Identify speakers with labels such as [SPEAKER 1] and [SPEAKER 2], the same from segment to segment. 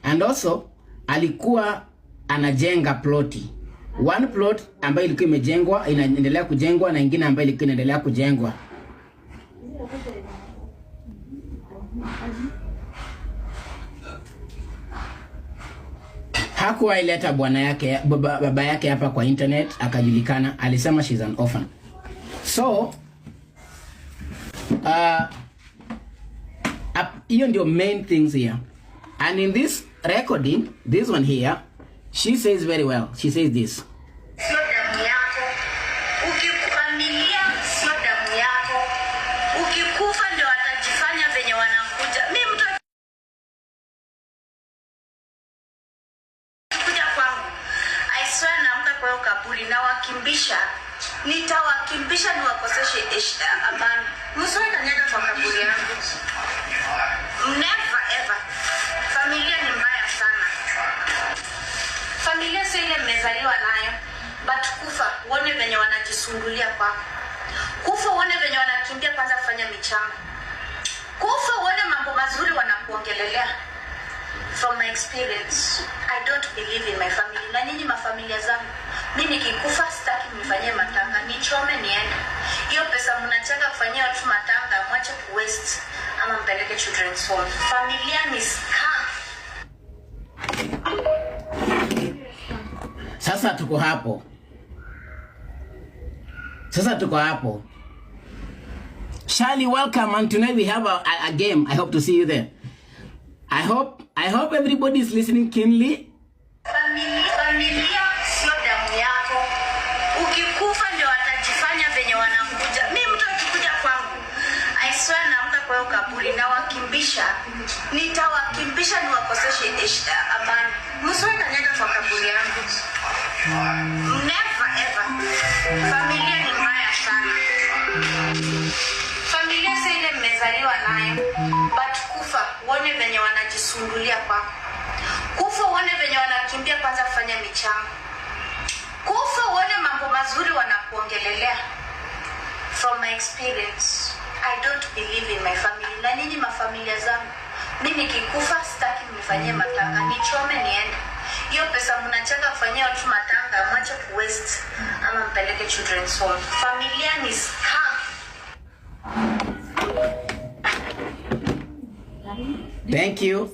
[SPEAKER 1] And also alikuwa anajenga ploti. One plot ambayo ilikuwa imejengwa, inaendelea kujengwa, na nyingine ambayo ilikuwa inaendelea kujengwa. Hakuwa ileta baba yake hapa kwa internet akajulikana. Alisema she's an orphan. So hiyo ndio main things here. And in this recording, this one here, she says very well. She says this.
[SPEAKER 2] Sio damu yako. Ukikuamilia sio damu yako. Ukikufa ndio watajifanya venye wanakuja. Mimi mtu kuja kwangu. I swear naamka kwa hiyo kaburi na wakimbisha. Nitawakimbisha niwakoseshe amani. Msoi kanyaga kwa kaburi yangu. Never ever. Familia ni mbaya sana. Familia sio ile mmezaliwa nayo, but kufa uone venye wanajisungulia kwako. Kufa uone venye wanakimbia kwanza kufanya michango. Kufa uone mambo mazuri wanakuongelelea. From my experience, I don't believe in my family. Na nyinyi mafamilia zangu, mimi nikikufa sitaki mnifanyie matanga, nichome niende. Hiyo pesa mnachanga kufanyia watu matanga, mwache kuwaste ama mpeleke children's home. Familia ni scam.
[SPEAKER 1] Sasa tuko hapo. Shali, welcome, and tonight we have a game. I hope to see you there. I hope everybody is listening keenly.
[SPEAKER 2] Familia sio damu yako. Ukikufa ndio watajifanya venye wanakuja. Mimi mtu akikuja kwangu, I swear naamka kwa hiyo kaburi na wakimbisha. Nitawakimbisha niwakoseshe amani. Msoi kanyaga kwa kaburi yangu. Never ever. Familia ni mbaya sana. Familia sio ile mmezaliwa nayo, but kufa uone venye wanajisungulia kwako. Kufa uone venye wanakimbia kwanza kufanya michango. Kufa uone mambo mazuri wanakuongelelea. From my experience, I don't believe in my family. Na nyinyi mafamilia zangu, mimi nikikufa sitaki mnifanyie matanga, nichome niende. Hiyo pesa mnachanga kufanyia watu matanga, mwache kuwaste ama mpeleke children's home. Familia ni scam.
[SPEAKER 1] Thank you.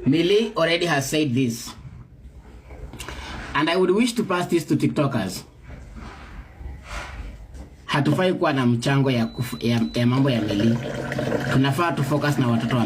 [SPEAKER 1] Millie already has said this. And I would wish to pass this to TikTokers. Hatufai kuwa na mchango ya mambo ya Millie. Tunafaa tu focus na watoto wa